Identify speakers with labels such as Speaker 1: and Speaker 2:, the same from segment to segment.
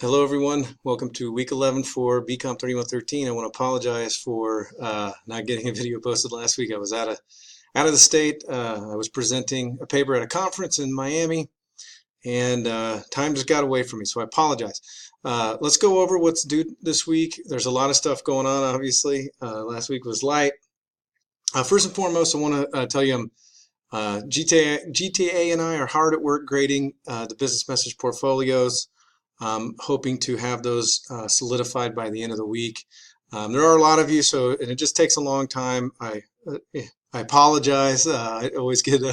Speaker 1: Hello everyone, welcome to week 11 for BCOM 3113. I want to apologize for not getting a video posted last week. I was out of the state. I was presenting a paper at a conference in Miami and time just got away from me, so I apologize. Let's go over what's due this week. There's a lot of stuff going on, obviously. Last week was light. First and foremost, I want to tell you GTA and I are hard at work grading the business message portfolios. Hoping to have those solidified by the end of the week. There are a lot of you, and it just takes a long time. I apologize. I always get in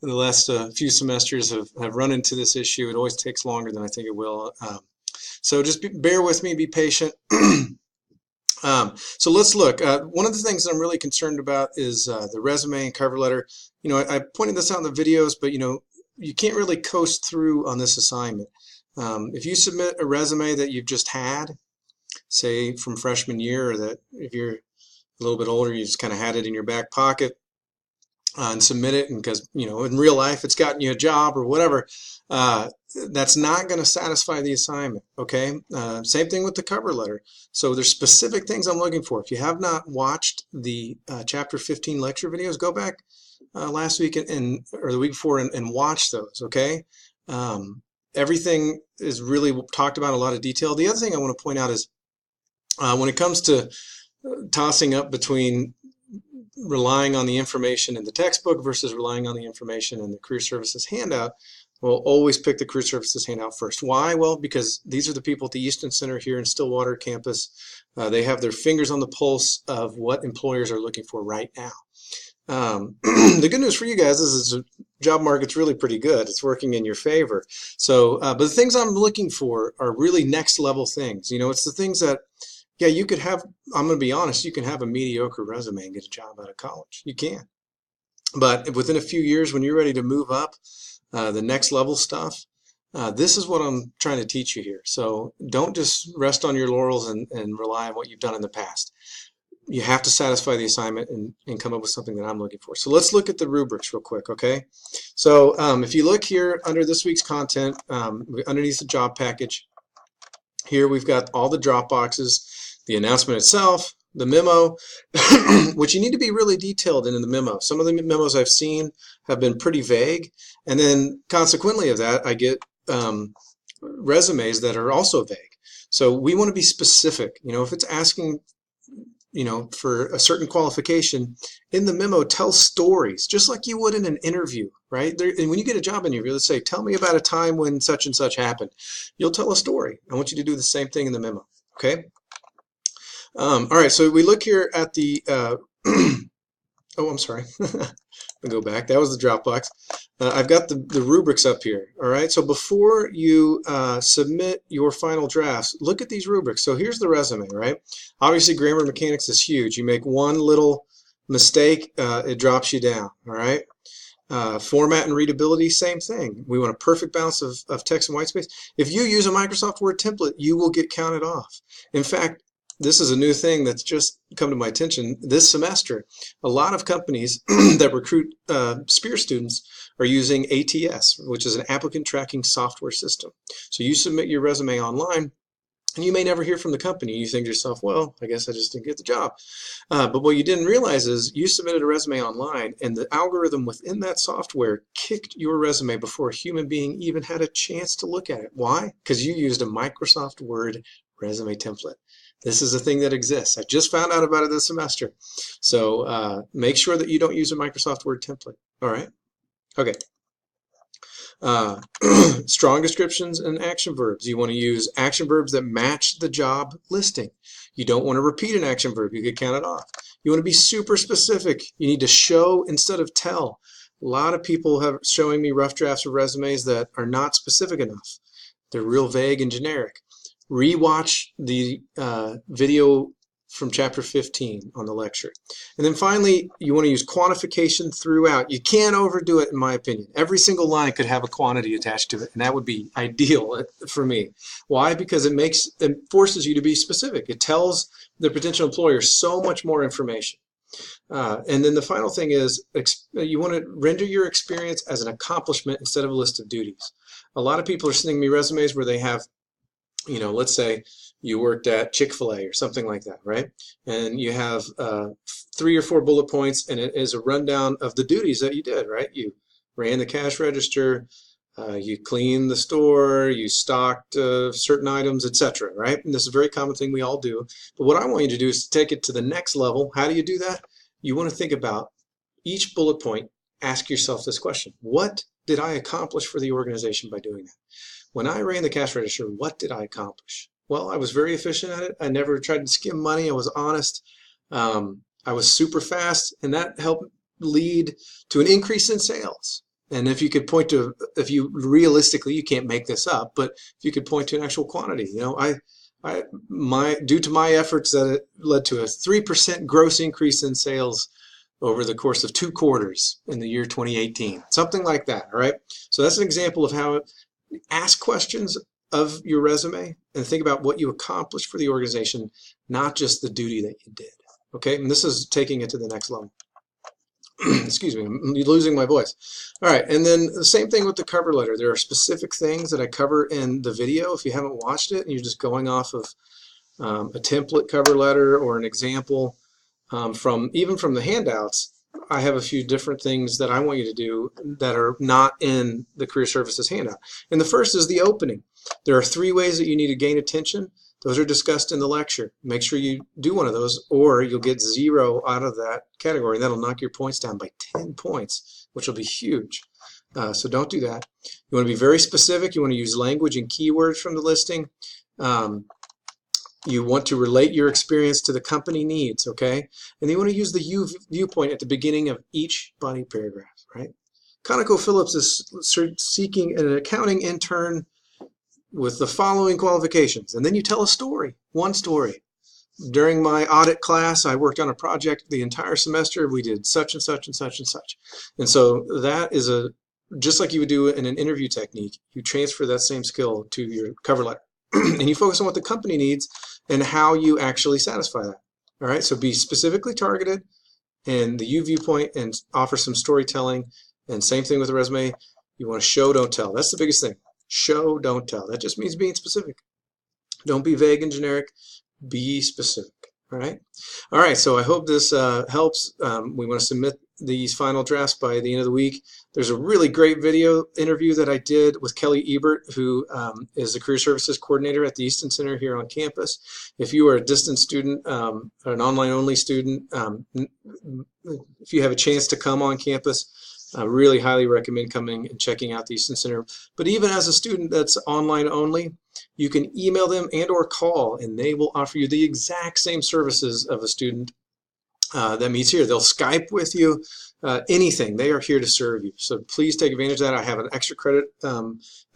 Speaker 1: the last few semesters have run into this issue. It always takes longer than I think it will. So just bear with me, be patient. So let's look. One of the things that I'm really concerned about is the resume and cover letter. You know, I pointed this out in the videos, but you can't really coast through on this assignment. If you submit a resume that you've just had, say from freshman year, or that if you're a little bit older, you just kind of had it in your back pocket and submit it, and because in real life it's gotten you a job or whatever, that's not going to satisfy the assignment. Okay, same thing with the cover letter. So there's specific things I'm looking for. If you have not watched the chapter 15 lecture videos, go back last week or the week before and watch those. Okay. Everything is really talked about in a lot of detail. The other thing I want to point out is when it comes to tossing up between relying on the information in the textbook versus relying on the information in the career services handout, we'll always pick the career services handout first. Why? Well, because these are the people at the Easton Center here in Stillwater campus. They have their fingers on the pulse of what employers are looking for right now. The good news for you guys is the job market's really pretty good. It's working in your favor. So, but the things I'm looking for are really next level things. It's the things that, yeah, you could have, I'm going to be honest, you can have a mediocre resume and get a job out of college. You can. But within a few years, when you're ready to move up, the next level stuff, this is what I'm trying to teach you here. So don't just rest on your laurels and rely on what you've done in the past. You have to satisfy the assignment and come up with something that I'm looking for. So let's look at the rubrics real quick, okay? So if you look here under this week's content, underneath the job package, here we've got all the drop boxes, the announcement itself, the memo, which you need to be really detailed in the memo. Some of the memos I've seen have been pretty vague, and then consequently of that, I get resumes that are also vague. So we want to be specific. If it's asking for a certain qualification, in the memo, tell stories, just like you would in an interview, right? And when you get a job interview, let's say, tell me about a time when such and such happened. You'll tell a story. I want you to do the same thing in the memo, okay? All right, so we look here at the, oh, I'm sorry. I'll go back. That was the Dropbox. I've got the rubrics up here. All right. So before you submit your final drafts, look at these rubrics. So here's the resume, right? Obviously, grammar mechanics is huge. You make one little mistake, it drops you down. All right. Format and readability, same thing. We want a perfect balance of text and white space. If you use a Microsoft Word template, you will get counted off. In fact, this is a new thing that's just come to my attention this semester. A lot of companies that recruit SPEAR students are using ATS, which is an applicant tracking software system. So you submit your resume online, and you may never hear from the company. You think to yourself, well, I guess I just didn't get the job. But what you didn't realize is you submitted a resume online, and the algorithm within that software kicked your resume before a human being even had a chance to look at it. Why? Because you used a Microsoft Word resume template. This is a thing that exists. I just found out about it this semester. So make sure that you don't use a Microsoft Word template. All right. Okay. Strong descriptions and action verbs. You want to use action verbs that match the job listing. You don't want to repeat an action verb. You get counted off. You want to be super specific. You need to show instead of tell. A lot of people have showing me rough drafts of resumes that are not specific enough. They're real vague and generic. Rewatch the video from chapter 15 on the lecture. And then finally, you want to use quantification throughout. You can't overdo it, in my opinion. Every single line could have a quantity attached to it, and that would be ideal for me. Why? Because it forces you to be specific. It tells the potential employer so much more information. And then the final thing is you want to render your experience as an accomplishment instead of a list of duties. A lot of people are sending me resumes where they have let's say you worked at Chick-fil-A or something like that, right? And you have 3 or 4 bullet points, and it is a rundown of the duties that you did, right? You ran the cash register, you cleaned the store, you stocked certain items, etc., right? And this is a very common thing we all do. But what I want you to do is take it to the next level. How do you do that? You want to think about each bullet point. Ask yourself this question: what did I accomplish for the organization by doing that? When I ran the cash register, what did I accomplish? Well, I was very efficient at it. I never tried to skim money. I was honest. I was super fast, and that helped lead to an increase in sales. And if you could point to, if you realistically, you can't make this up, but if you could point to an actual quantity, due to my efforts, that it led to a 3% gross increase in sales over the course of 2 quarters in the year 2018, something like that. All right. So that's an example of how ask questions of your resume and think about what you accomplished for the organization, not just the duty that you did. Okay. And this is taking it to the next level. Excuse me, I'm losing my voice. All right, and then the same thing with the cover letter. There are specific things that I cover in the video. If you haven't watched it and you're just going off of a template cover letter or an example from the handouts, I have a few different things that I want you to do that are not in the Career Services handout. And the first is the opening. There are 3 ways that you need to gain attention. Those are discussed in the lecture. Make sure you do one of those, or you'll get 0 out of that category. That'll knock your points down by 10 points, which will be huge. So don't do that. You want to be very specific. You want to use language and keywords from the listing. You want to relate your experience to the company needs, okay? And you want to use the viewpoint at the beginning of each body paragraph, right? ConocoPhillips is seeking an accounting intern with the following qualifications. And then you tell a story, one story. During my audit class, I worked on a project the entire semester. We did such and such and such and such. And so that is just like you would do in an interview technique, you transfer that same skill to your cover letter. And you focus on what the company needs and how you actually satisfy that. All right, so be specifically targeted and the U viewpoint and offer some storytelling. And same thing with the resume. You want to show, don't tell. That's the biggest thing. Show, don't tell. That just means being specific. Don't be vague and generic. Be specific. All right. All right. So I hope this helps. We want to submit these final drafts by the end of the week. There's a really great video interview that I did with Kelly Ebert, who is the Career Services Coordinator at the Easton Center here on campus. If you are a distance student, or an online-only student, if you have a chance to come on campus, I really highly recommend coming and checking out the Easton Center. But even as a student that's online only, you can email them and or call, and they will offer you the exact same services of a student that meets here. They'll Skype with you, anything. They are here to serve you. So please take advantage of that. I have an extra credit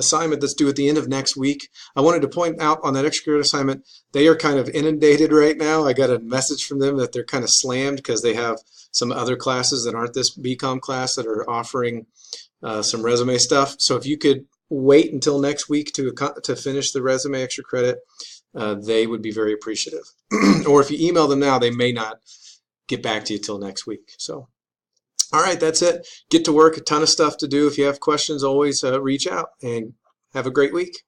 Speaker 1: assignment that's due at the end of next week. I wanted to point out on that extra credit assignment, they are kind of inundated right now. I got a message from them that they're kind of slammed because they have some other classes that aren't this BCOM class that are offering some resume stuff. So if you could wait until next week to finish the resume extra credit, they would be very appreciative. Or if you email them now, they may not get back to you till next week. So, all right, that's it. Get to work. A ton of stuff to do. If you have questions, always reach out, and have a great week.